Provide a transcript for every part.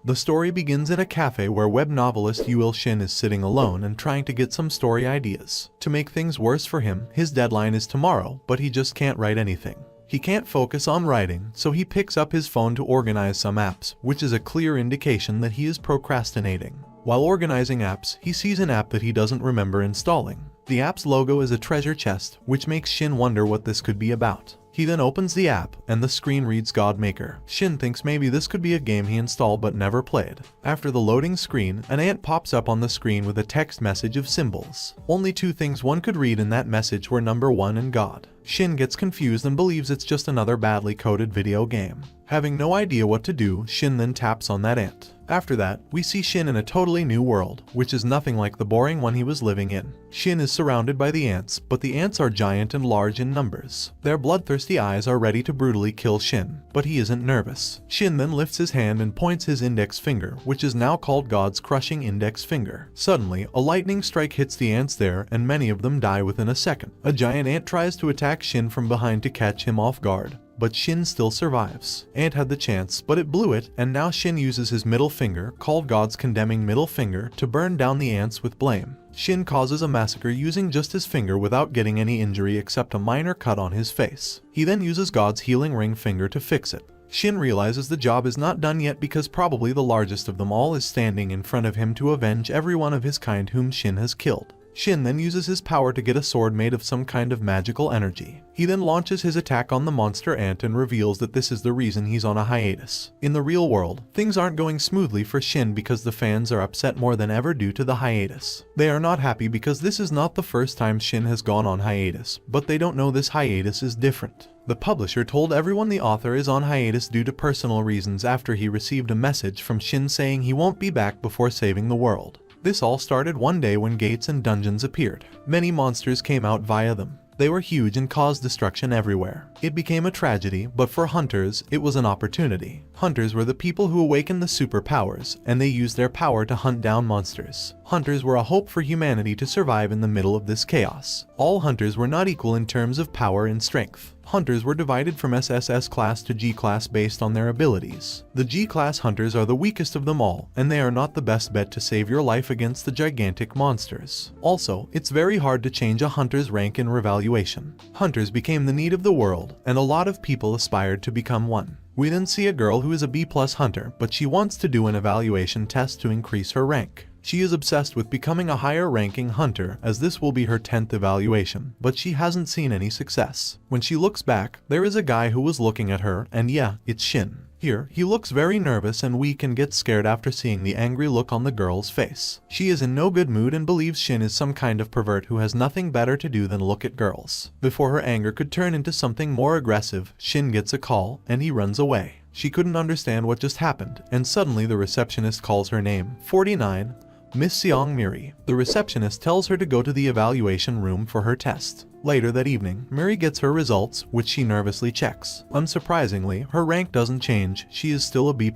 The story begins in a cafe where web novelist Yuil Shin is sitting alone and trying to get some story ideas. To make things worse for him, his deadline is tomorrow, but he just can't write anything. He can't focus on writing, so he picks up his phone to organize some apps, which is a clear indication that he is procrastinating. While organizing apps, he sees an app that he doesn't remember installing. The app's logo is a treasure chest, which makes Shin wonder what this could be about. He then opens the app, and the screen reads Godmaker. Shin thinks maybe this could be a game he installed but never played. After the loading screen, an ant pops up on the screen with a text message of symbols. Only two things one could read in that message were number 1 and God. Shin gets confused and believes it's just another badly coded video game. Having no idea what to do, Shin then taps on that ant. After that, we see Shin in a totally new world, which is nothing like the boring one he was living in. Shin is surrounded by the ants, but the ants are giant and large in numbers. Their bloodthirsty eyes are ready to brutally kill Shin, but he isn't nervous. Shin then lifts his hand and points his index finger, which is now called God's crushing index finger. Suddenly, a lightning strike hits the ants there, and many of them die within a second. A giant ant tries to attack Shin from behind to catch him off guard, but Shin still survives. Ant had the chance, but it blew it, and now Shin uses his middle finger, called God's condemning middle finger, to burn down the ants with blame. Shin causes a massacre using just his finger without getting any injury except a minor cut on his face. He then uses God's healing ring finger to fix it. Shin realizes the job is not done yet because probably the largest of them all is standing in front of him to avenge every one of his kind whom Shin has killed. Shin then uses his power to get a sword made of some kind of magical energy. He then launches his attack on the monster ant and reveals that this is the reason he's on a hiatus. In the real world, things aren't going smoothly for Shin because the fans are upset more than ever due to the hiatus. They are not happy because this is not the first time Shin has gone on hiatus, but they don't know this hiatus is different. The publisher told everyone the author is on hiatus due to personal reasons after he received a message from Shin saying he won't be back before saving the world. This all started one day when gates and dungeons appeared. Many monsters came out via them. They were huge and caused destruction everywhere. It became a tragedy, but for hunters, it was an opportunity. Hunters were the people who awakened the superpowers, and they used their power to hunt down monsters. Hunters were a hope for humanity to survive in the middle of this chaos. All hunters were not equal in terms of power and strength. Hunters were divided from SSS class to G class based on their abilities. The G class hunters are the weakest of them all, and they are not the best bet to save your life against the gigantic monsters. Also, it's very hard to change a hunter's rank in revaluation. Hunters became the need of the world, and a lot of people aspired to become one. We then see a girl who is a B+ hunter, but she wants to do an evaluation test to increase her rank. She is obsessed with becoming a higher ranking hunter as this will be her 10th evaluation, but she hasn't seen any success. When she looks back, there is a guy who was looking at her, and yeah, it's Shin. Here, he looks very nervous and weak and gets scared after seeing the angry look on the girl's face. She is in no good mood and believes Shin is some kind of pervert who has nothing better to do than look at girls. Before her anger could turn into something more aggressive, Shin gets a call, and he runs away. She couldn't understand what just happened, and suddenly the receptionist calls her name, 49, Miss Seong Miri. The receptionist tells her to go to the evaluation room for her test. Later that evening, Miri gets her results, which she nervously checks. Unsurprisingly, her rank doesn't change, she is still a B+,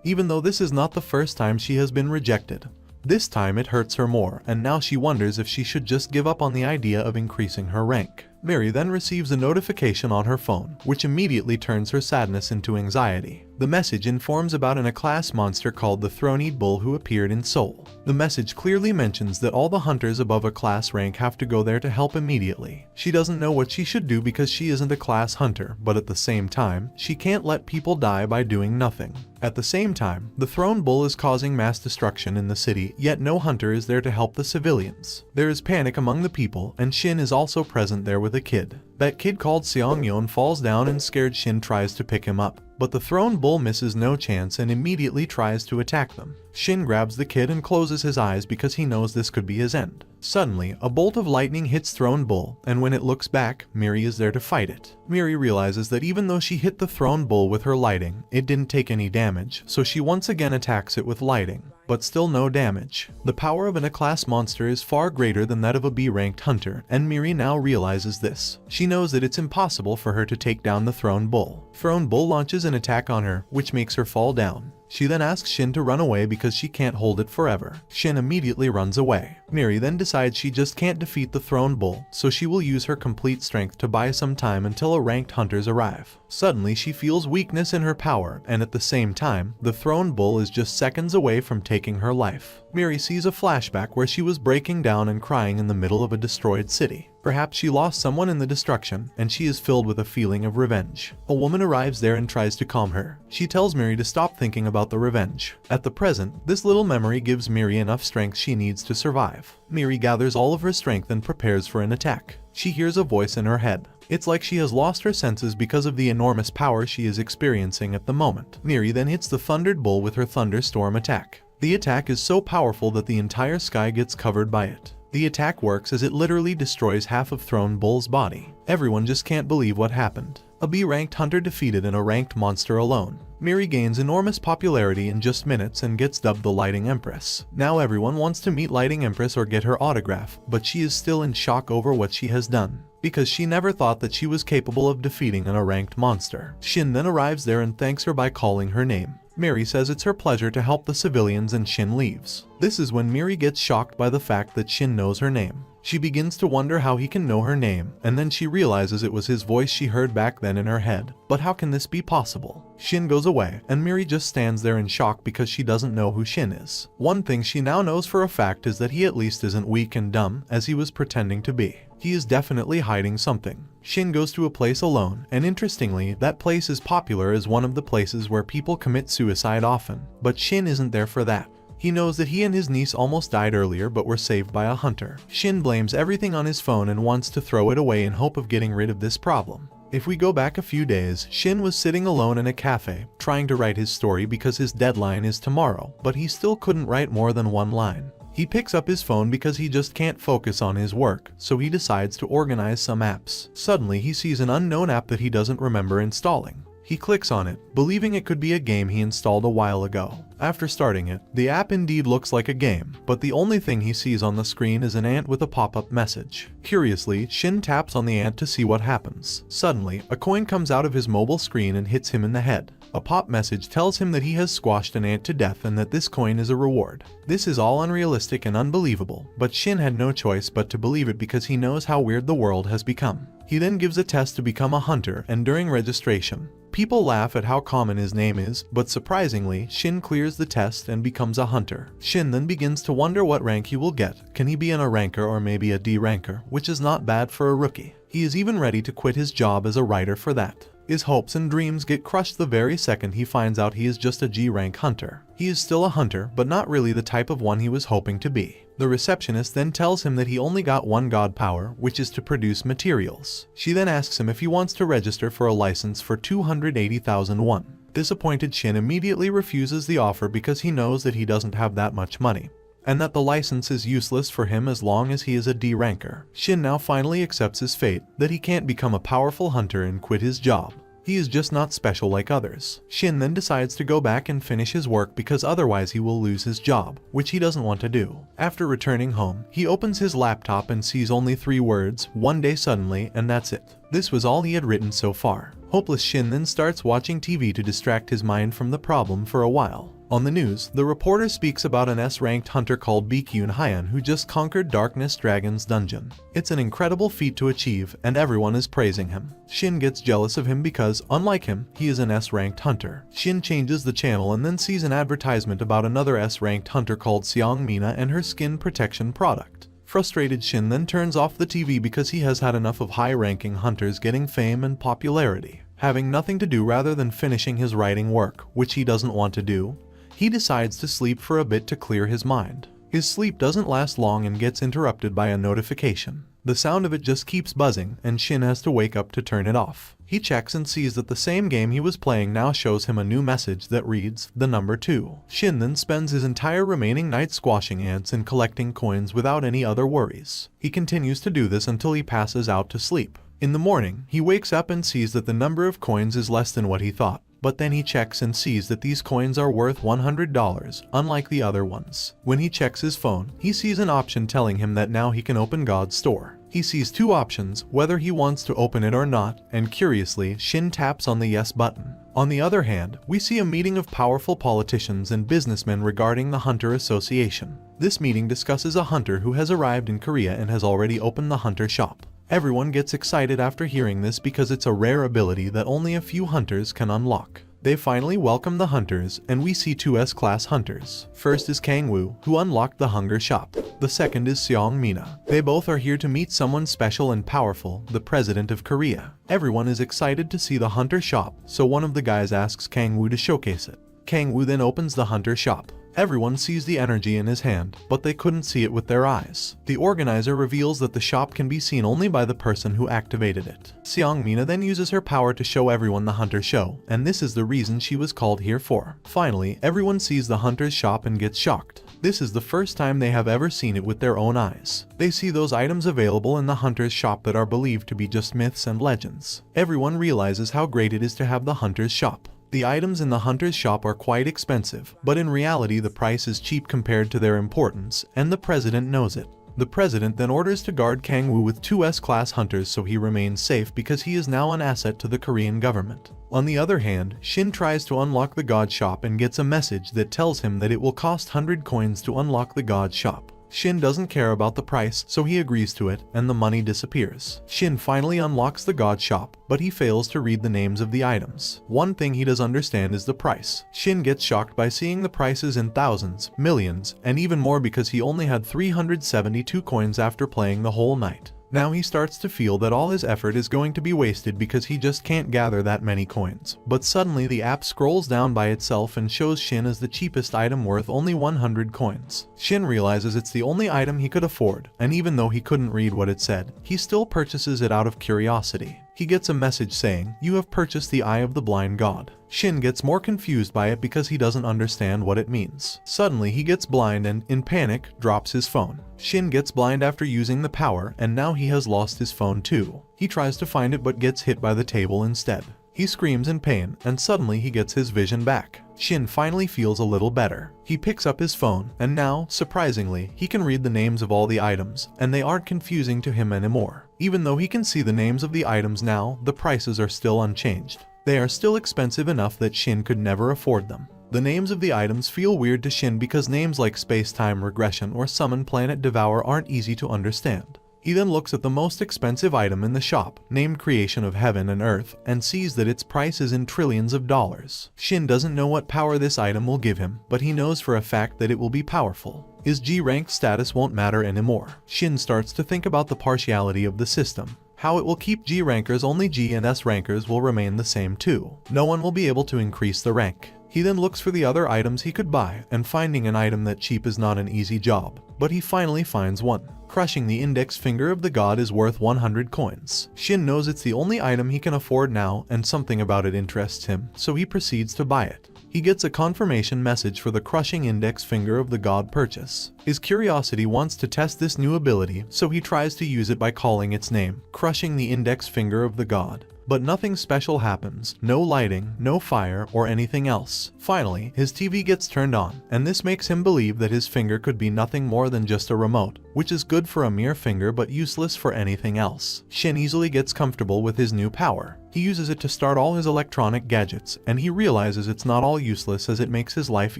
even though this is not the first time she has been rejected. This time it hurts her more, and now she wonders if she should just give up on the idea of increasing her rank. Miri then receives a notification on her phone, which immediately turns her sadness into anxiety. The message informs about a class monster called the Throned Bull who appeared in Seoul. The message clearly mentions that all the hunters above a class rank have to go there to help immediately. She doesn't know what she should do because she isn't a class hunter, but at the same time, she can't let people die by doing nothing. At the same time, the Throned Bull is causing mass destruction in the city, yet no hunter is there to help the civilians. There is panic among the people, and Shin is also present there with a kid. That kid called Seong-yeon falls down and scared Shin tries to pick him up. But the Throned Bull misses no chance and immediately tries to attack them. Shin grabs the kid and closes his eyes because he knows this could be his end. Suddenly, a bolt of lightning hits Throned Bull, and when it looks back, Miri is there to fight it. Miri realizes that even though she hit the Throned Bull with her lighting, it didn't take any damage, so she once again attacks it with lighting, but still no damage. The power of an A-class monster is far greater than that of a B-ranked hunter, and Miri now realizes this. She knows that it's impossible for her to take down the Throned Bull. Throned Bull launches an attack on her, which makes her fall down. She then asks Shin to run away because she can't hold it forever. Shin immediately runs away. Miri then decides she just can't defeat the Throne Bull, so she will use her complete strength to buy some time until a ranked hunters arrive. Suddenly she feels weakness in her power, and at the same time, the Throne Bull is just seconds away from taking her life. Miri sees a flashback where she was breaking down and crying in the middle of a destroyed city. Perhaps she lost someone in the destruction, and she is filled with a feeling of revenge. A woman arrives there and tries to calm her. She tells Miri to stop thinking about the revenge. At the present, this little memory gives Miri enough strength she needs to survive. Miri gathers all of her strength and prepares for an attack. She hears a voice in her head. It's like she has lost her senses because of the enormous power she is experiencing at the moment. Miri then hits the Thundered Bull with her Thunderstorm attack. The attack is so powerful that the entire sky gets covered by it. The attack works as it literally destroys half of Throne Bull's body. Everyone just can't believe what happened. A B-ranked hunter defeated and a ranked monster alone. Miri gains enormous popularity in just minutes and gets dubbed the Lighting Empress. Now everyone wants to meet Lighting Empress or get her autograph, but she is still in shock over what she has done, because she never thought that she was capable of defeating a ranked monster. Shin then arrives there and thanks her by calling her name. Miri says it's her pleasure to help the civilians and Shin leaves. This is when Miri gets shocked by the fact that Shin knows her name. She begins to wonder how he can know her name, and then she realizes it was his voice she heard back then in her head. But how can this be possible? Shin goes away, and Miri just stands there in shock because she doesn't know who Shin is. One thing she now knows for a fact is that he at least isn't weak and dumb, as he was pretending to be. He is definitely hiding something. Shin goes to a place alone, and interestingly, that place is popular as one of the places where people commit suicide often. But Shin isn't there for that. He knows that he and his niece almost died earlier but were saved by a hunter. Shin blames everything on his phone and wants to throw it away in hope of getting rid of this problem. If we go back a few days, Shin was sitting alone in a cafe, trying to write his story because his deadline is tomorrow, but he still couldn't write more than one line. He picks up his phone because he just can't focus on his work, so he decides to organize some apps. Suddenly he sees an unknown app that he doesn't remember installing. He clicks on it, believing it could be a game he installed a while ago. After starting it, the app indeed looks like a game, but the only thing he sees on the screen is an ant with a pop-up message. Curiously, Shin taps on the ant to see what happens. Suddenly, a coin comes out of his mobile screen and hits him in the head. A pop message tells him that he has squashed an ant to death and that this coin is a reward. This is all unrealistic and unbelievable, but Shin had no choice but to believe it because he knows how weird the world has become. He then gives a test to become a hunter, and during registration, people laugh at how common his name is, but surprisingly, Shin clears the test and becomes a hunter. Shin then begins to wonder what rank he will get. Can he be an A ranker or maybe a D ranker, which is not bad for a rookie. He is even ready to quit his job as a writer for that. His hopes and dreams get crushed the very second he finds out he is just a G-rank hunter. He is still a hunter, but not really the type of one he was hoping to be. The receptionist then tells him that he only got one god power, which is to produce materials. She then asks him if he wants to register for a license for 280,000 won. Disappointed, Shin immediately refuses the offer because he knows that he doesn't have that much money, and that the license is useless for him as long as he is a D ranker. Shin now finally accepts his fate, that he can't become a powerful hunter and quit his job. He is just not special like others. Shin then decides to go back and finish his work because otherwise he will lose his job, which he doesn't want to do. After returning home, he opens his laptop and sees only 3 words, "one day suddenly," and that's it. This was all he had written so far. Hopeless, Shin then starts watching TV to distract his mind from the problem for a while. On the news, the reporter speaks about an S-ranked hunter called Baekhyun Hyan who just conquered Darkness Dragon's dungeon. It's an incredible feat to achieve, and everyone is praising him. Shin gets jealous of him because, unlike him, he is an S-ranked hunter. Shin changes the channel and then sees an advertisement about another S-ranked hunter called Seong Mina and her skin protection product. Frustrated, Shin then turns off the TV because he has had enough of high-ranking hunters getting fame and popularity. Having nothing to do rather than finishing his writing work, which he doesn't want to do, he decides to sleep for a bit to clear his mind. His sleep doesn't last long and gets interrupted by a notification. The sound of it just keeps buzzing, and Shin has to wake up to turn it off. He checks and sees that the same game he was playing now shows him a new message that reads, "the number 2. Shin then spends his entire remaining night squashing ants and collecting coins without any other worries. He continues to do this until he passes out to sleep. In the morning, he wakes up and sees that the number of coins is less than what he thought. But then he checks and sees that these coins are worth $100, unlike the other ones. When he checks his phone, he sees an option telling him that now he can open God's store. He sees two options, whether he wants to open it or not, and curiously, Shin taps on the yes button. On the other hand, we see a meeting of powerful politicians and businessmen regarding the Hunter Association. This meeting discusses a hunter who has arrived in Korea and has already opened the hunter shop. Everyone gets excited after hearing this because it's a rare ability that only a few hunters can unlock. They finally welcome the hunters, and we see two S-class hunters. First is Kang-woo, who unlocked the hunger shop. The second is Seong-mina. They both are here to meet someone special and powerful, the president of Korea. Everyone is excited to see the hunter shop, so one of the guys asks Kang-woo to showcase it. Kang-woo then opens the hunter shop. Everyone sees the energy in his hand, but they couldn't see it with their eyes. The organizer reveals that the shop can be seen only by the person who activated it. Seong-mina then uses her power to show everyone the hunter show, and this is the reason she was called here for. Finally, everyone sees the hunter's shop and gets shocked. This is the first time they have ever seen it with their own eyes. They see those items available in the hunter's shop that are believed to be just myths and legends. Everyone realizes how great it is to have the hunter's shop. The items in the hunter's shop are quite expensive, but in reality the price is cheap compared to their importance, and the president knows it. The president then orders to guard Kang-woo with two S-class hunters so he remains safe because he is now an asset to the Korean government. On the other hand, Shin tries to unlock the god shop and gets a message that tells him that it will cost 100 coins to unlock the god shop. Shin doesn't care about the price, so he agrees to it, and the money disappears. Shin finally unlocks the god shop, but he fails to read the names of the items. One thing he does understand is the price. Shin gets shocked by seeing the prices in thousands, millions, and even more because he only had 372 coins after playing the whole night. Now he starts to feel that all his effort is going to be wasted because he just can't gather that many coins. But suddenly the app scrolls down by itself and shows Shin as the cheapest item worth only 100 coins. Shin realizes it's the only item he could afford, and even though he couldn't read what it said, he still purchases it out of curiosity. He gets a message saying, "You have purchased the Eye of the Blind God." Shin gets more confused by it because he doesn't understand what it means. Suddenly he gets blind and, in panic, drops his phone. Shin gets blind after using the power, and now he has lost his phone too. He tries to find it but gets hit by the table instead. He screams in pain, and suddenly he gets his vision back. Shin finally feels a little better. He picks up his phone, and now, surprisingly, he can read the names of all the items, and they aren't confusing to him anymore. Even though he can see the names of the items now, the prices are still unchanged. They are still expensive enough that Shin could never afford them. The names of the items feel weird to Shin because names like Space-Time Regression or Summon Planet Devour aren't easy to understand. He then looks at the most expensive item in the shop, named Creation of Heaven and Earth, and sees that its price is in trillions of dollars. Shin doesn't know what power this item will give him, but he knows for a fact that it will be powerful. His G-rank status won't matter anymore. Shin starts to think about the partiality of the system. How it will keep G rankers, only G and S rankers will remain the same too. No one will be able to increase the rank. He then looks for the other items he could buy, and finding an item that cheap is not an easy job. But he finally finds one. Crushing the index finger of the god is worth 100 coins. Shin knows it's the only item he can afford now, and something about it interests him, so he proceeds to buy it. He gets a confirmation message for the crushing index finger of the god purchase. His curiosity wants to test this new ability, so he tries to use it by calling its name, crushing the index finger of the god. But nothing special happens, no lighting, no fire, or anything else. Finally, his TV gets turned on, and this makes him believe that his finger could be nothing more than just a remote, which is good for a mere finger but useless for anything else. Shin easily gets comfortable with his new power. He uses it to start all his electronic gadgets, and he realizes it's not all useless as it makes his life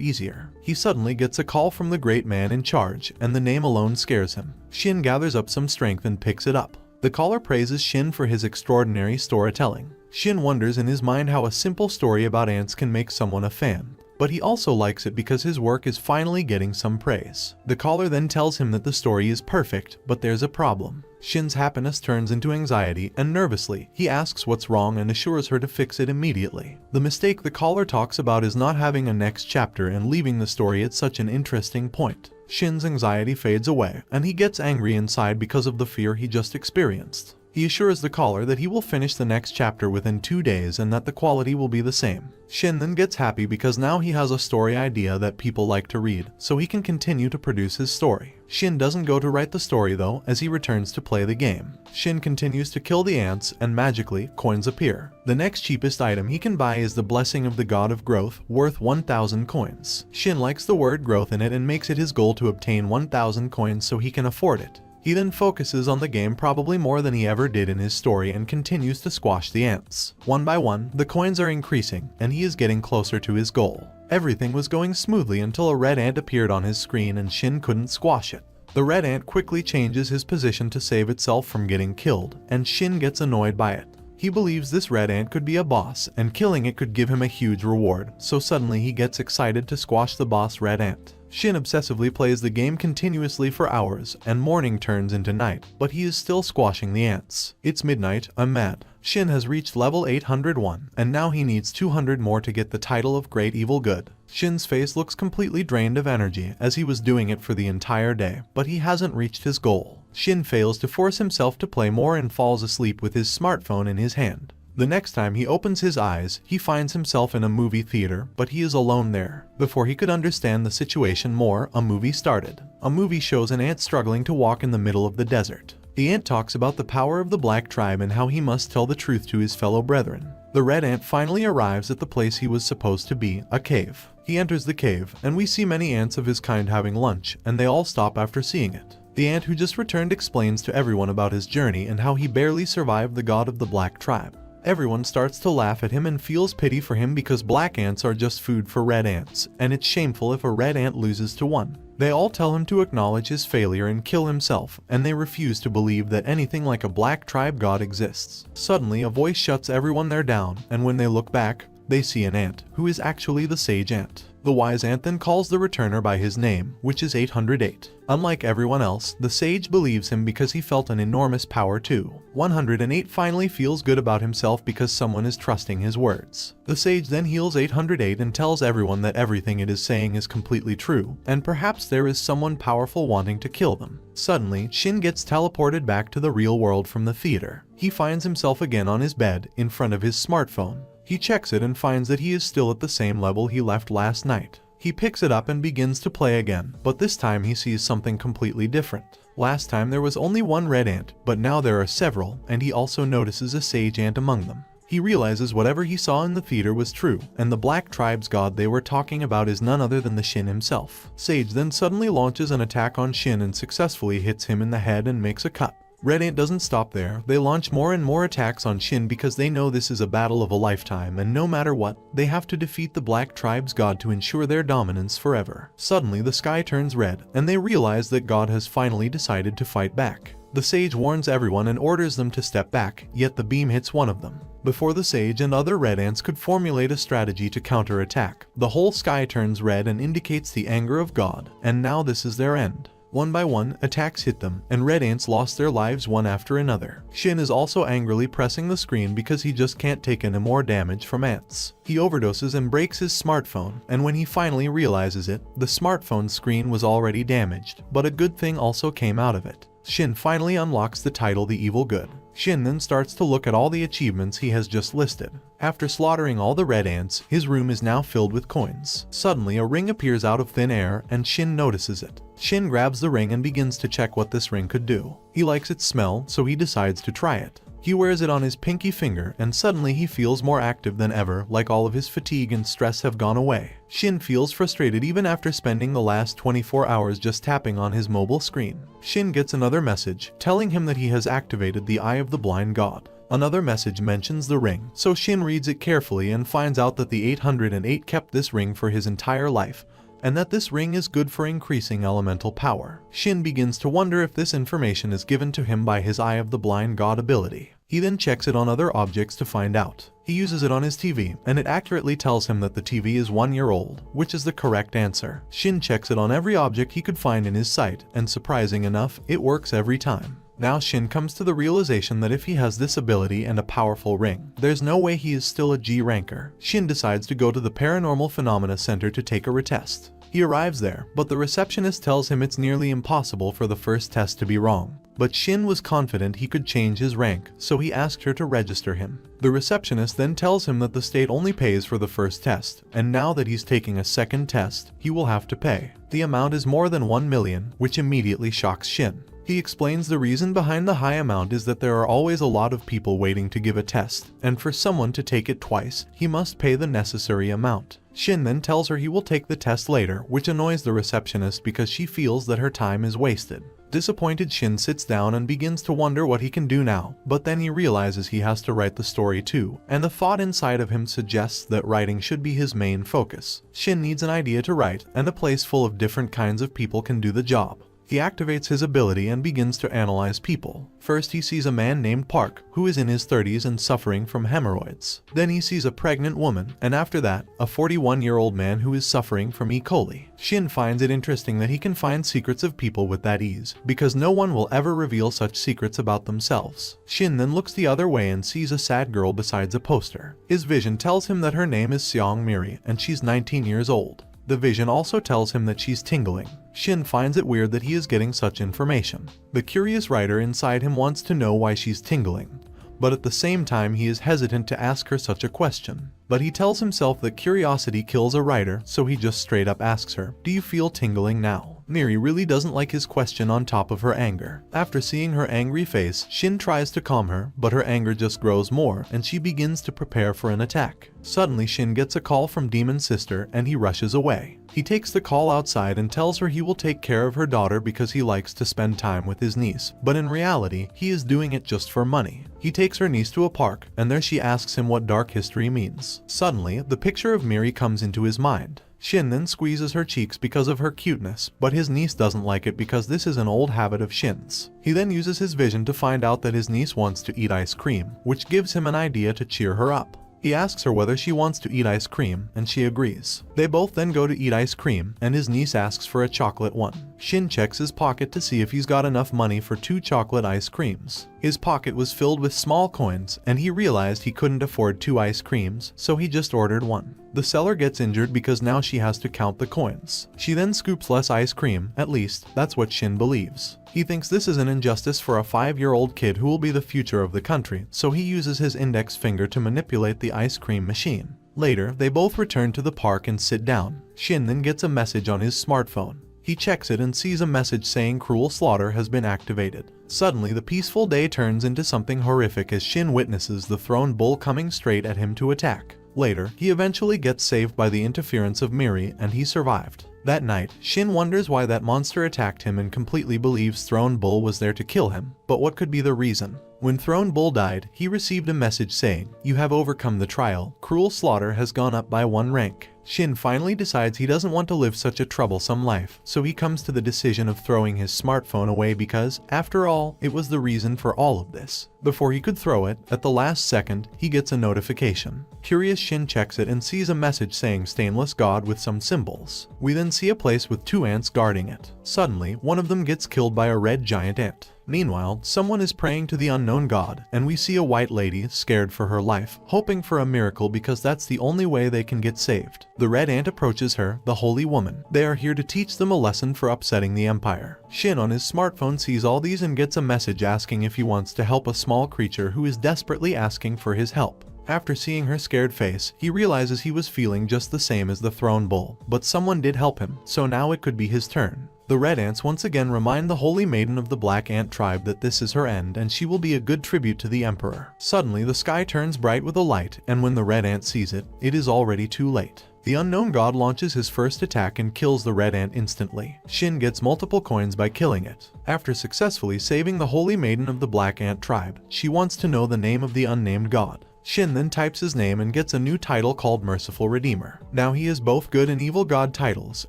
easier. He suddenly gets a call from the great man in charge, and the name alone scares him. Shin gathers up some strength and picks it up. The caller praises Shin for his extraordinary storytelling. Shin wonders in his mind how a simple story about ants can make someone a fan. But he also likes it because his work is finally getting some praise. The caller then tells him that the story is perfect, but there's a problem. Shin's happiness turns into anxiety, and nervously, he asks what's wrong and assures her to fix it immediately. The mistake the caller talks about is not having a next chapter and leaving the story at such an interesting point. Shin's anxiety fades away, and he gets angry inside because of the fear he just experienced. He assures the caller that he will finish the next chapter within 2 days and that the quality will be the same. Shin then gets happy because now he has a story idea that people like to read, so he can continue to produce his story. Shin doesn't go to write the story though, as he returns to play the game. Shin continues to kill the ants, and magically, coins appear. The next cheapest item he can buy is the Blessing of the God of Growth, worth 1,000 coins. Shin likes the word growth in it and makes it his goal to obtain 1,000 coins so he can afford it. He then focuses on the game probably more than he ever did in his story and continues to squash the ants. One by one, the coins are increasing and he is getting closer to his goal. Everything was going smoothly until a red ant appeared on his screen and Shin couldn't squash it. The red ant quickly changes his position to save itself from getting killed, and Shin gets annoyed by it. He believes this red ant could be a boss, and killing it could give him a huge reward, so suddenly he gets excited to squash the boss red ant. Shin obsessively plays the game continuously for hours, and morning turns into night, but he is still squashing the ants. It's midnight, I'm mad. Shin has reached level 801, and now he needs 200 more to get the title of Great Evil Good. Shin's face looks completely drained of energy as he was doing it for the entire day, but he hasn't reached his goal. Shin fails to force himself to play more and falls asleep with his smartphone in his hand. The next time he opens his eyes, he finds himself in a movie theater, but he is alone there. Before he could understand the situation more, a movie started. A movie shows an ant struggling to walk in the middle of the desert. The ant talks about the power of the black tribe and how he must tell the truth to his fellow brethren. The red ant finally arrives at the place he was supposed to be, a cave. He enters the cave, and we see many ants of his kind having lunch, and they all stop after seeing it. The ant who just returned explains to everyone about his journey and how he barely survived the god of the black tribe. Everyone starts to laugh at him and feels pity for him because black ants are just food for red ants, and it's shameful if a red ant loses to one. They all tell him to acknowledge his failure and kill himself, and they refuse to believe that anything like a black tribe god exists. Suddenly, a voice shuts everyone there down, and when they look back, they see an ant, who is actually the sage ant. The wise ant then calls the returner by his name, which is 808. Unlike everyone else, the sage believes him because he felt an enormous power too. 108 finally feels good about himself because someone is trusting his words. The sage then heals 808 and tells everyone that everything it is saying is completely true, and perhaps there is someone powerful wanting to kill them. Suddenly, Shin gets teleported back to the real world from the theater. He finds himself again on his bed, in front of his smartphone. He checks it and finds that he is still at the same level he left last night. He picks it up and begins to play again, but this time he sees something completely different. Last time there was only one red ant, but now there are several, and he also notices a sage ant among them. He realizes whatever he saw in the theater was true, and the black tribe's god they were talking about is none other than the Shin himself. Sage then suddenly launches an attack on Shin and successfully hits him in the head and makes a cut. Red Ant doesn't stop there. They launch more and more attacks on Shin because they know this is a battle of a lifetime, and no matter what, they have to defeat the Black Tribe's god to ensure their dominance forever. Suddenly the sky turns red, and they realize that God has finally decided to fight back. The sage warns everyone and orders them to step back, yet the beam hits one of them. Before the sage and other red ants could formulate a strategy to counterattack, the whole sky turns red and indicates the anger of God, and now this is their end. One by one, attacks hit them, and red ants lost their lives one after another. Shin is also angrily pressing the screen because he just can't take any more damage from ants. He overdoses and breaks his smartphone, and when he finally realizes it, the smartphone screen was already damaged, but a good thing also came out of it. Shin finally unlocks the title The Evil Good. Shin then starts to look at all the achievements he has just listed. After slaughtering all the red ants, his room is now filled with coins. Suddenly, a ring appears out of thin air, and Shin notices it. Shin grabs the ring and begins to check what this ring could do. He likes its smell, so he decides to try it. He wears it on his pinky finger, and suddenly he feels more active than ever, like all of his fatigue and stress have gone away. Shin feels frustrated even after spending the last 24 hours just tapping on his mobile screen. Shin gets another message, telling him that he has activated the Eye of the Blind God. Another message mentions the ring, so Shin reads it carefully and finds out that the 808 kept this ring for his entire life, and that this ring is good for increasing elemental power. Shin begins to wonder if this information is given to him by his Eye of the Blind God ability. He then checks it on other objects to find out. He uses it on his TV, and it accurately tells him that the TV is 1 year old, which is the correct answer. Shin checks it on every object he could find in his sight, and surprising enough, it works every time. Now Shin comes to the realization that if he has this ability and a powerful ring, there's no way he is still a G ranker. Shin decides to go to the Paranormal Phenomena Center to take a retest. He arrives there, but the receptionist tells him it's nearly impossible for the first test to be wrong. But Shin was confident he could change his rank, so he asked her to register him. The receptionist then tells him that the state only pays for the first test, and now that he's taking a second test, he will have to pay. The amount is more than 1 million, which immediately shocks Shin. He explains the reason behind the high amount is that there are always a lot of people waiting to give a test, and for someone to take it twice, he must pay the necessary amount. Shin then tells her he will take the test later, which annoys the receptionist because she feels that her time is wasted. Disappointed, Shin sits down and begins to wonder what he can do now, but then he realizes he has to write the story too, and the thought inside of him suggests that writing should be his main focus. Shin needs an idea to write, and a place full of different kinds of people can do the job. He activates his ability and begins to analyze people. First, he sees a man named Park, who is in his 30s and suffering from hemorrhoids. Then he sees a pregnant woman, and after that, a 41-year-old man who is suffering from E. coli. Shin finds it interesting that he can find secrets of people with that ease, because no one will ever reveal such secrets about themselves. Shin then looks the other way and sees a sad girl besides a poster. His vision tells him that her name is Seong Miri, and she's 19 years old. The vision also tells him that she's tingling. Shin finds it weird that he is getting such information. The curious writer inside him wants to know why she's tingling, but at the same time he is hesitant to ask her such a question. But he tells himself that curiosity kills a writer, so he just straight up asks her, "Do you feel tingling now?" Miri really doesn't like his question on top of her anger. After seeing her angry face, Shin tries to calm her, but her anger just grows more and she begins to prepare for an attack. Suddenly, Shin gets a call from Demon's sister and he rushes away. He takes the call outside and tells her he will take care of her daughter because he likes to spend time with his niece, but in reality, he is doing it just for money. He takes her niece to a park, and there she asks him what dark history means. Suddenly, the picture of Miri comes into his mind. Shin then squeezes her cheeks because of her cuteness, but his niece doesn't like it because this is an old habit of Shin's. He then uses his vision to find out that his niece wants to eat ice cream, which gives him an idea to cheer her up. He asks her whether she wants to eat ice cream, and she agrees. They both then go to eat ice cream, and his niece asks for a chocolate one. Shin checks his pocket to see if he's got enough money for 2 chocolate ice creams. His pocket was filled with small coins, and he realized he couldn't afford 2 ice creams, so he just ordered 1. The seller gets injured because now she has to count the coins. She then scoops less ice cream, at least, that's what Shin believes. He thinks this is an injustice for a 5-year-old kid who will be the future of the country, so he uses his index finger to manipulate the ice cream machine. Later, they both return to the park and sit down. Shin then gets a message on his smartphone. He checks it and sees a message saying cruel slaughter has been activated. Suddenly, the peaceful day turns into something horrific as Shin witnesses the thrown bull coming straight at him to attack. Later, he eventually gets saved by the interference of Miri, and he survived. That night, Shin wonders why that monster attacked him and completely believes Throne Bull was there to kill him. But what could be the reason? When Throne Bull died, he received a message saying, "You have overcome the trial. Cruel slaughter has gone up by 1 rank." Shin finally decides he doesn't want to live such a troublesome life, so he comes to the decision of throwing his smartphone away because, after all, it was the reason for all of this. Before he could throw it, at the last second, he gets a notification. Curious, Shin checks it and sees a message saying stainless god with some symbols. We then see a place with 2 ants guarding it. Suddenly, one of them gets killed by a red giant ant. Meanwhile, someone is praying to the unknown god, and we see a white lady, scared for her life, hoping for a miracle because that's the only way they can get saved. The red ant approaches her, the holy woman. They are here to teach them a lesson for upsetting the empire. Shin on his smartphone sees all these and gets a message asking if he wants to help a small creature who is desperately asking for his help. After seeing her scared face, he realizes he was feeling just the same as the Throne Bull, but someone did help him, so now it could be his turn. The red ants once again remind the holy maiden of the black ant tribe that this is her end and she will be a good tribute to the emperor. Suddenly, the sky turns bright with a light, and when the red ant sees it, it is already too late. The unknown god launches his first attack and kills the red ant instantly. Shin gets multiple coins by killing it. After successfully saving the holy maiden of the black ant tribe, she wants to know the name of the unnamed god. Shin then types his name and gets a new title called Merciful Redeemer. Now he has both good and evil god titles,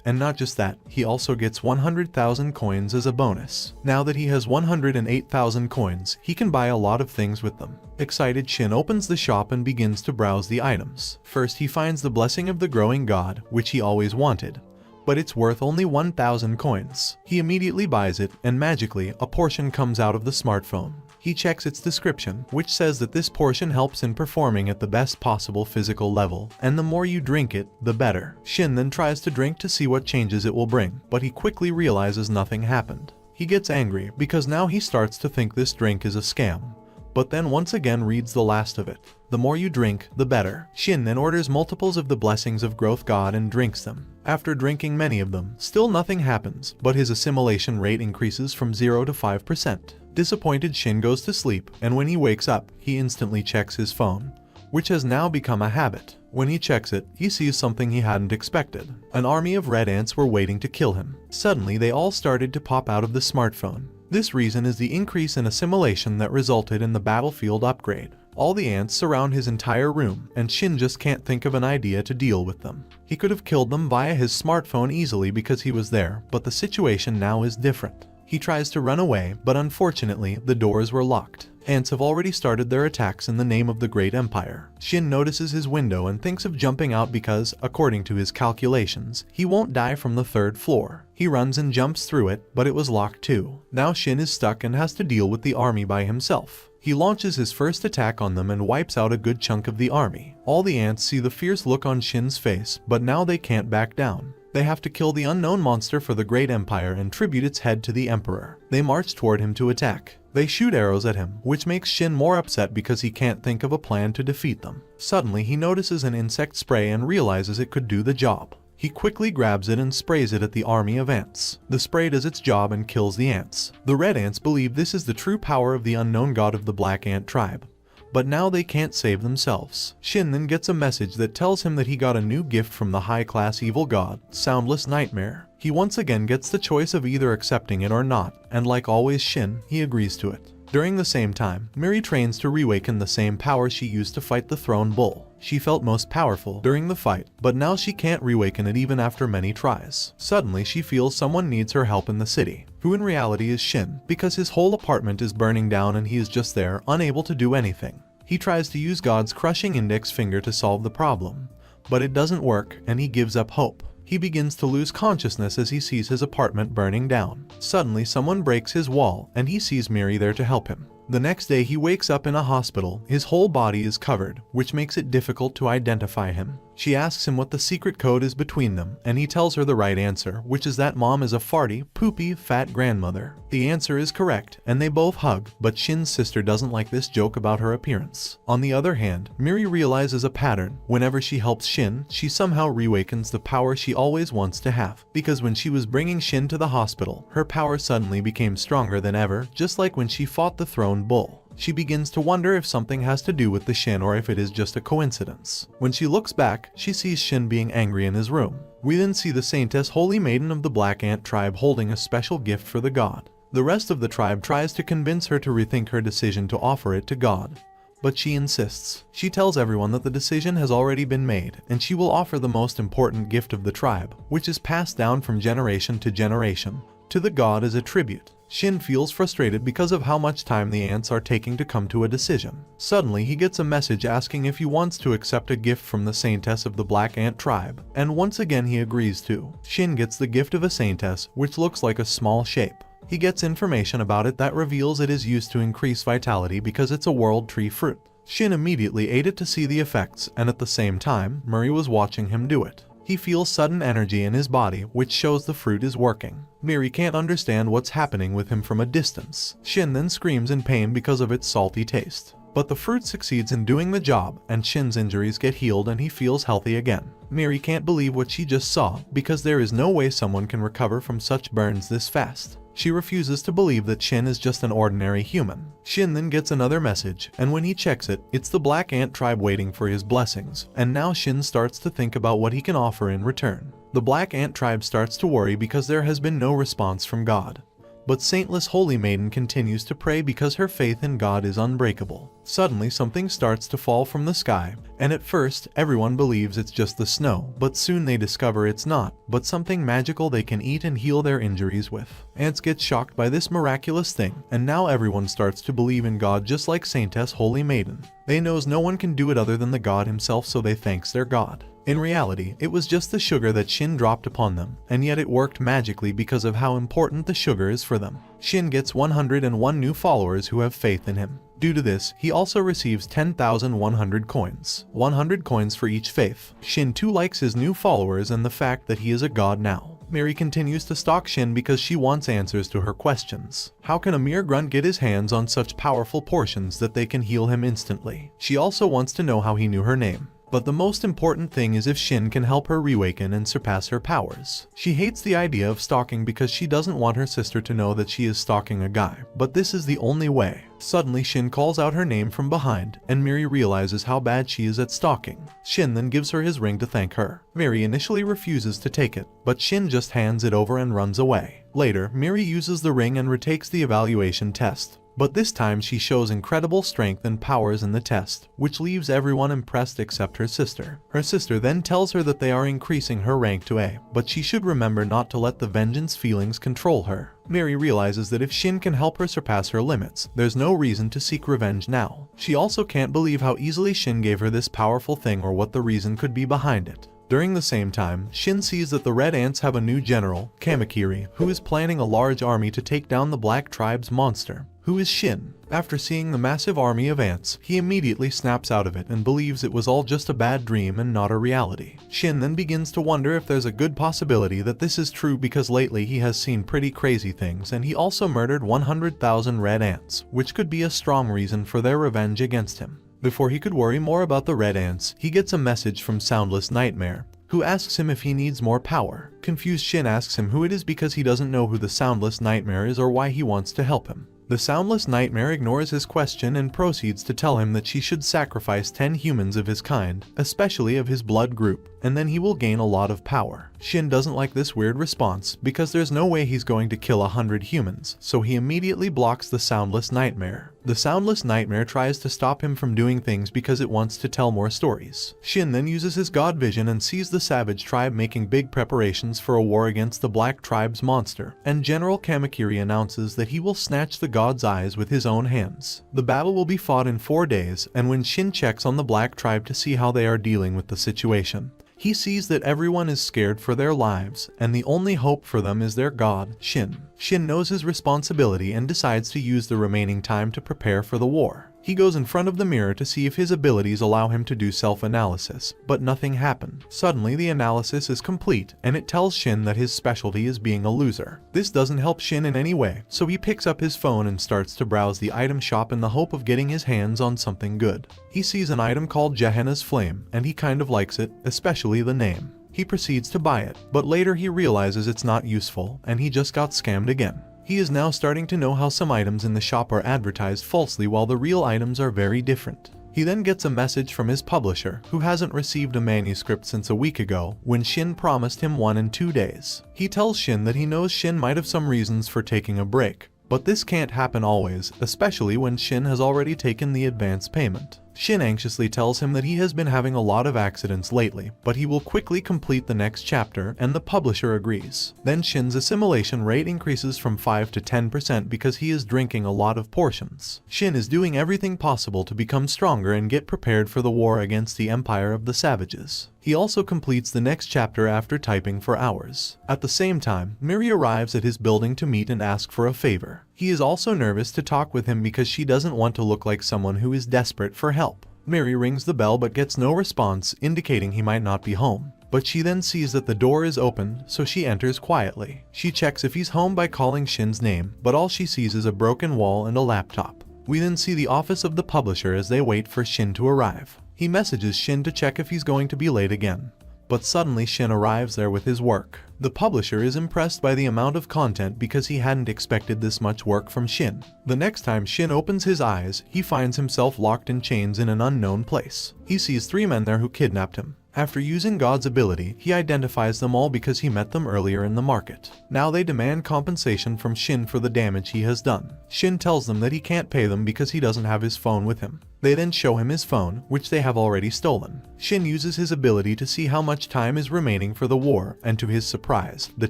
and not just that, he also gets 100,000 coins as a bonus. Now that he has 108,000 coins, he can buy a lot of things with them. Excited, Shin opens the shop and begins to browse the items. First, he finds the Blessing of the Growing God, which he always wanted, but it's worth only 1,000 coins. He immediately buys it, and magically, a portion comes out of the smartphone. He checks its description, which says that this portion helps in performing at the best possible physical level, and the more you drink it, the better. Shin then tries to drink to see what changes it will bring, but he quickly realizes nothing happened. He gets angry because now he starts to think this drink is a scam, but then once again reads the last of it. The more you drink, the better. Shin then orders multiples of the blessings of growth god and drinks them. After drinking many of them, still nothing happens, but his assimilation rate increases from 0 to 5%. Disappointed, Shin goes to sleep, and when he wakes up, he instantly checks his phone, which has now become a habit. When he checks it, he sees something he hadn't expected. An army of red ants were waiting to kill him. Suddenly, they all started to pop out of the smartphone. This reason is the increase in assimilation that resulted in the battlefield upgrade. All the ants surround his entire room, and Shin just can't think of an idea to deal with them. He could have killed them via his smartphone easily because he was there, but the situation now is different. He tries to run away, but unfortunately, the doors were locked. Ants have already started their attacks in the name of the Great Empire. Shin notices his window and thinks of jumping out because, according to his calculations, he won't die from the 3rd floor. He runs and jumps through it, but it was locked too. Now Shin is stuck and has to deal with the army by himself. He launches his first attack on them and wipes out a good chunk of the army. All the ants see the fierce look on Shin's face, but now they can't back down. They have to kill the unknown monster for the Great Empire and tribute its head to the Emperor. They march toward him to attack. They shoot arrows at him, which makes Shin more upset because he can't think of a plan to defeat them. Suddenly, he notices an insect spray and realizes it could do the job. He quickly grabs it and sprays it at the army of ants. The spray does its job and kills the ants. The red ants believe this is the true power of the unknown god of the black ant tribe. But now they can't save themselves. Shin then gets a message that tells him that he got a new gift from the high-class evil god, Soundless Nightmare. He once again gets the choice of either accepting it or not, and like always Shin, he agrees to it. During the same time, Miri trains to reawaken the same power she used to fight the throne bull. She felt most powerful during the fight, but now she can't reawaken it even after many tries. Suddenly, she feels someone needs her help in the city, who in reality is Shin, because his whole apartment is burning down and he is just there, unable to do anything. He tries to use God's crushing index finger to solve the problem, but it doesn't work and he gives up hope. He begins to lose consciousness as he sees his apartment burning down. Suddenly, someone breaks his wall and he sees Miri there to help him. The next day, he wakes up in a hospital. His whole body is covered, which makes it difficult to identify him. She asks him what the secret code is between them, and he tells her the right answer, which is that mom is a farty, poopy, fat grandmother. The answer is correct, and they both hug, but Shin's sister doesn't like this joke about her appearance. On the other hand, Miri realizes a pattern. Whenever she helps Shin, she somehow reawakens the power she always wants to have, because when she was bringing Shin to the hospital, her power suddenly became stronger than ever, just like when she fought the throne bull. She begins to wonder if something has to do with the Shin or if it is just a coincidence. When she looks back, she sees Shin being angry in his room. We then see the Saintess Holy Maiden of the Black Ant tribe holding a special gift for the god. The rest of the tribe tries to convince her to rethink her decision to offer it to God, but she insists. She tells everyone that the decision has already been made, and she will offer the most important gift of the tribe, which is passed down from generation to generation, to the god as a tribute. Shin feels frustrated because of how much time the ants are taking to come to a decision. Suddenly, he gets a message asking if he wants to accept a gift from the Saintess of the Black Ant tribe, and once again he agrees to. Shin gets the gift of a Saintess, which looks like a small shape. He gets information about it that reveals it is used to increase vitality because it's a world tree fruit. Shin immediately ate it to see the effects, and at the same time, Murray was watching him do it. He feels sudden energy in his body, which shows the fruit is working. Miri can't understand what's happening with him from a distance. Shin then screams in pain because of its salty taste. But the fruit succeeds in doing the job, and Shin's injuries get healed and he feels healthy again. Miri can't believe what she just saw, because there is no way someone can recover from such burns this fast. She refuses to believe that Shin is just an ordinary human. Shin then gets another message, and when he checks it, it's the Black Ant tribe waiting for his blessings, and now Shin starts to think about what he can offer in return. The Black Ant tribe starts to worry because there has been no response from God. But Saintless Holy Maiden continues to pray because her faith in God is unbreakable. Suddenly, something starts to fall from the sky, and at first, everyone believes it's just the snow, but soon they discover it's not, but something magical they can eat and heal their injuries with. Ants get shocked by this miraculous thing, and now everyone starts to believe in God just like Saintess Holy Maiden. They knows no one can do it other than the god himself, so they thanks their god. In reality, it was just the sugar that Shin dropped upon them, and yet it worked magically because of how important the sugar is for them. Shin gets 101 new followers who have faith in him. Due to this, he also receives 10,100 coins. 100 coins for each faith. Shin too likes his new followers and the fact that he is a god now. Mary continues to stalk Shin because she wants answers to her questions. How can a mere grunt get his hands on such powerful portions that they can heal him instantly? She also wants to know how he knew her name. But the most important thing is if Shin can help her reawaken and surpass her powers. She hates the idea of stalking because she doesn't want her sister to know that she is stalking a guy, but this is the only way. Suddenly Shin calls out her name from behind, and Miri realizes how bad she is at stalking. Shin then gives her his ring to thank her. Miri initially refuses to take it, but Shin just hands it over and runs away. Later, Miri uses the ring and retakes the evaluation test. But this time she shows incredible strength and powers in the test, which leaves everyone impressed except her sister. Her sister then tells her that they are increasing her rank to A, but she should remember not to let the vengeance feelings control her. Miri realizes that if Shin can help her surpass her limits, there's no reason to seek revenge now. She also can't believe how easily Shin gave her this powerful thing or what the reason could be behind it. During the same time, Shin sees that the Red Ants have a new general, Kamakiri, who is planning a large army to take down the Black Tribe's monster, who is Shin. After seeing the massive army of ants, he immediately snaps out of it and believes it was all just a bad dream and not a reality. Shin then begins to wonder if there's a good possibility that this is true because lately he has seen pretty crazy things and he also murdered 100,000 red ants, which could be a strong reason for their revenge against him. Before he could worry more about the red ants, he gets a message from Soundless Nightmare, who asks him if he needs more power. Confused Shin asks him who it is because he doesn't know who the Soundless Nightmare is or why he wants to help him. The Soundless Nightmare ignores his question and proceeds to tell him that she should sacrifice 10 humans of his kind, especially of his blood group, and then he will gain a lot of power. Shin doesn't like this weird response because there's no way he's going to kill 100 humans, so he immediately blocks the Soundless Nightmare. The Soundless Nightmare tries to stop him from doing things because it wants to tell more stories. Shin then uses his god vision and sees the Savage Tribe making big preparations for a war against the Black Tribe's monster, and General Kamakiri announces that he will snatch the god's eyes with his own hands. The battle will be fought in 4 days, and when Shin checks on the Black Tribe to see how they are dealing with the situation, he sees that everyone is scared for their lives, and the only hope for them is their god, Shin. Shin knows his responsibility and decides to use the remaining time to prepare for the war. He goes in front of the mirror to see if his abilities allow him to do self-analysis, but nothing happened. Suddenly the analysis is complete, and it tells Shin that his specialty is being a loser. This doesn't help Shin in any way, so he picks up his phone and starts to browse the item shop in the hope of getting his hands on something good. He sees an item called Gehenna's Flame, and he kind of likes it, especially the name. He proceeds to buy it, but later he realizes it's not useful, and he just got scammed again. He is now starting to know how some items in the shop are advertised falsely while the real items are very different. He then gets a message from his publisher, who hasn't received a manuscript since a week ago, when Shin promised him one in 2 days. He tells Shin that he knows Shin might have some reasons for taking a break, but this can't happen always, especially when Shin has already taken the advance payment. Shin anxiously tells him that he has been having a lot of accidents lately, but he will quickly complete the next chapter, and the publisher agrees. Then Shin's assimilation rate increases from 5 to 10% because he is drinking a lot of portions. Shin is doing everything possible to become stronger and get prepared for the war against the Empire of the Savages. He also completes the next chapter after typing for hours. At the same time, Miri arrives at his building to meet and ask for a favor. He is also nervous to talk with him because she doesn't want to look like someone who is desperate for help. Miri rings the bell but gets no response, indicating he might not be home. But she then sees that the door is open, so she enters quietly. She checks if he's home by calling Shin's name, but all she sees is a broken wall and a laptop. We then see the office of the publisher as they wait for Shin to arrive. He messages Shin to check if he's going to be late again. But suddenly Shin arrives there with his work. The publisher is impressed by the amount of content because he hadn't expected this much work from Shin. The next time Shin opens his eyes, he finds himself locked in chains in an unknown place. He sees 3 men there who kidnapped him. After using God's ability, he identifies them all because he met them earlier in the market. Now they demand compensation from Shin for the damage he has done. Shin tells them that he can't pay them because he doesn't have his phone with him. They then show him his phone, which they have already stolen. Shin uses his ability to see how much time is remaining for the war, and to his surprise, the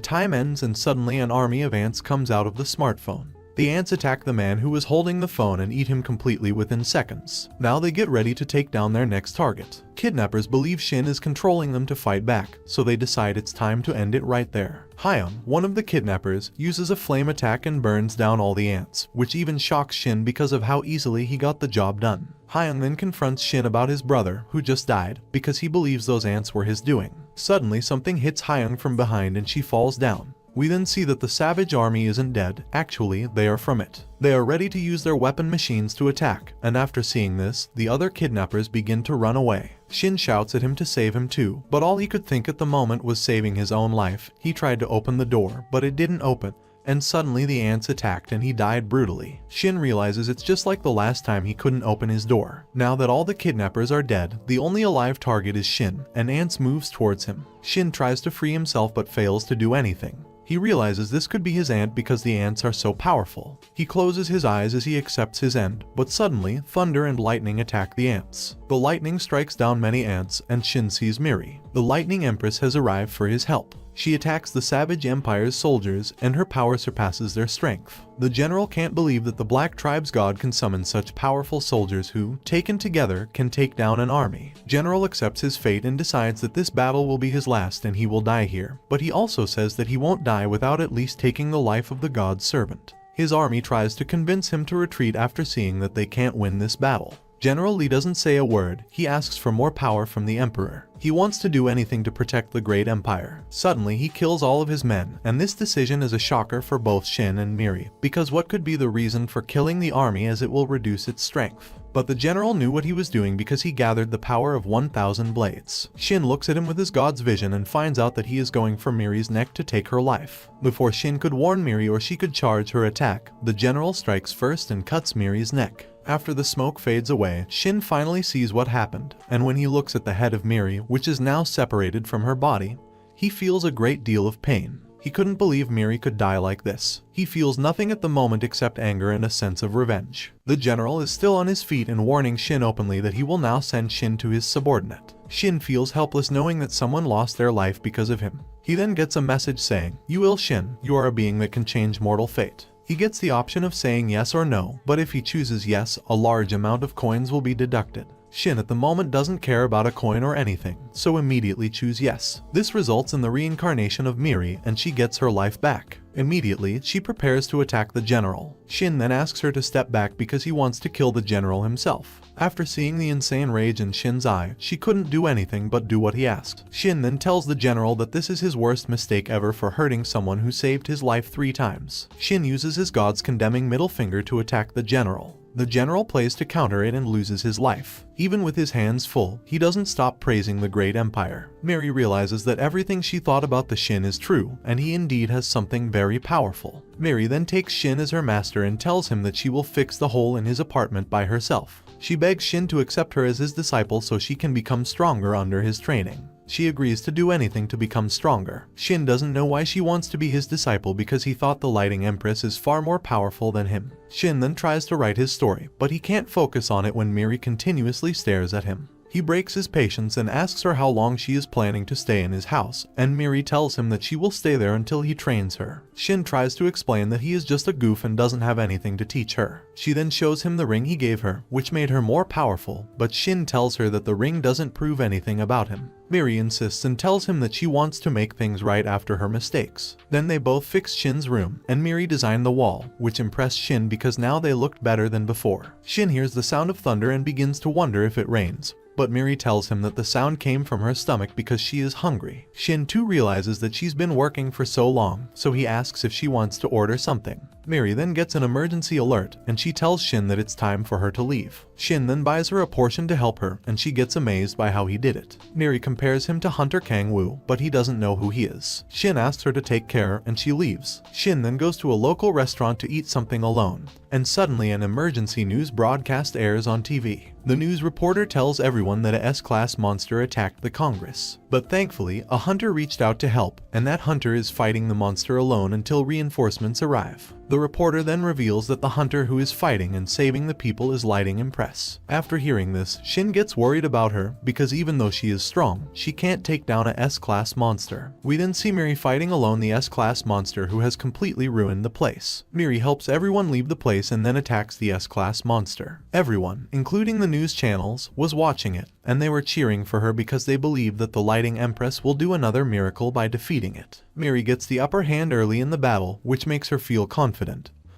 time ends and suddenly an army of ants comes out of the smartphone. The ants attack the man who was holding the phone and eat him completely within seconds. Now they get ready to take down their next target. Kidnappers believe Shin is controlling them to fight back, so they decide it's time to end it right there. Hyun, one of the kidnappers, uses a flame attack and burns down all the ants, which even shocks Shin because of how easily he got the job done. Hyun then confronts Shin about his brother, who just died, because he believes those ants were his doing. Suddenly something hits Hyun from behind and she falls down. We then see that the savage army isn't dead, actually they are from it. They are ready to use their weapon machines to attack, and after seeing this, the other kidnappers begin to run away. Shin shouts at him to save him too, but all he could think at the moment was saving his own life. He tried to open the door, but it didn't open, and suddenly the ants attacked and he died brutally. Shin realizes it's just like the last time he couldn't open his door. Now that all the kidnappers are dead, the only alive target is Shin, and ants moves towards him. Shin tries to free himself but fails to do anything. He realizes this could be his ant because the ants are so powerful. He closes his eyes as he accepts his end, but suddenly, thunder and lightning attack the ants. The lightning strikes down many ants, and Shin sees Miri. The Lightning Empress has arrived for his help. She attacks the Savage Empire's soldiers, and her power surpasses their strength. The general can't believe that the Black Tribe's god can summon such powerful soldiers who, taken together, can take down an army. General accepts his fate and decides that this battle will be his last and he will die here, but he also says that he won't die without at least taking the life of the god's servant. His army tries to convince him to retreat after seeing that they can't win this battle. General Lee doesn't say a word. He asks for more power from the emperor. He wants to do anything to protect the great empire. Suddenly he kills all of his men, and this decision is a shocker for both Shin and Miri, because what could be the reason for killing the army as it will reduce its strength? But the general knew what he was doing because he gathered the power of 1,000 blades. Shin looks at him with his god's vision and finds out that he is going for Miri's neck to take her life. Before Shin could warn Miri or she could charge her attack, the general strikes first and cuts Miri's neck. After the smoke fades away, Shin finally sees what happened, and when he looks at the head of Miri, which is now separated from her body, he feels a great deal of pain. He couldn't believe Miri could die like this. He feels nothing at the moment except anger and a sense of revenge. The general is still on his feet and warning Shin openly that he will now send Shin to his subordinate. Shin feels helpless knowing that someone lost their life because of him. He then gets a message saying, "You ill Shin, you are a being that can change mortal fate." He gets the option of saying yes or no, but if he chooses yes, a large amount of coins will be deducted. Shin at the moment doesn't care about a coin or anything, so immediately choose yes. This results in the reincarnation of Miri and she gets her life back. Immediately, she prepares to attack the general. Shin then asks her to step back because he wants to kill the general himself. After seeing the insane rage in Shin's eye, she couldn't do anything but do what he asked. Shin then tells the general that this is his worst mistake ever for hurting someone who saved his life 3 times. Shin uses his god's condemning middle finger to attack the general. The general plays to counter it and loses his life. Even with his hands full, he doesn't stop praising the great empire. Miri realizes that everything she thought about the Shin is true, and he indeed has something very powerful. Miri then takes Shin as her master and tells him that she will fix the hole in his apartment by herself. She begs Shin to accept her as his disciple so she can become stronger under his training. She agrees to do anything to become stronger. Shin doesn't know why she wants to be his disciple because he thought the Lighting Empress is far more powerful than him. Shin then tries to write his story, but he can't focus on it when Miri continuously stares at him. He breaks his patience and asks her how long she is planning to stay in his house, and Miri tells him that she will stay there until he trains her. Shin tries to explain that he is just a goof and doesn't have anything to teach her. She then shows him the ring he gave her, which made her more powerful, but Shin tells her that the ring doesn't prove anything about him. Miri insists and tells him that she wants to make things right after her mistakes. Then they both fix Shin's room, and Miri designed the wall, which impressed Shin because now they looked better than before. Shin hears the sound of thunder and begins to wonder if it rains. But Miri tells him that the sound came from her stomach because she is hungry. Shin too realizes that she's been working for so long, so he asks if she wants to order something. Miri then gets an emergency alert, and she tells Shin that it's time for her to leave. Shin then buys her a portion to help her, and she gets amazed by how he did it. Miri compares him to Hunter Kang-woo, but he doesn't know who he is. Shin asks her to take care, and she leaves. Shin then goes to a local restaurant to eat something alone, and suddenly an emergency news broadcast airs on TV. The news reporter tells everyone that a S-class monster attacked the Congress. But thankfully, a hunter reached out to help, and that hunter is fighting the monster alone until reinforcements arrive. The reporter then reveals that the hunter who is fighting and saving the people is Lighting Impress. After hearing this, Shin gets worried about her because even though she is strong, she can't take down a S-class monster. We then see Miri fighting alone the S-class monster who has completely ruined the place. Miri helps everyone leave the place and then attacks the S-class monster. Everyone, including the news channels, was watching it, and they were cheering for her because they believe that the Lighting Empress will do another miracle by defeating it. Miri gets the upper hand early in the battle, which makes her feel confident.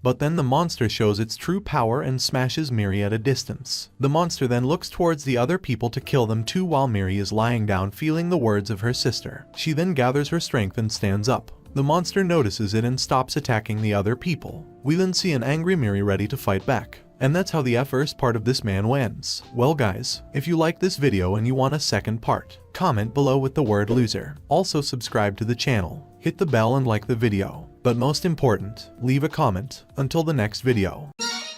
But then the monster shows its true power and smashes Miri at a distance. The monster then looks towards the other people to kill them too while Miri is lying down feeling the words of her sister. She then gathers her strength and stands up. The monster notices it and stops attacking the other people. We then see an angry Miri ready to fight back. And that's how the first part of this Manhwa ends. Well guys, if you like this video and you want a second part, comment below with the word loser. Also subscribe to the channel, hit the bell and like the video. But most important, leave a comment. Until the next video.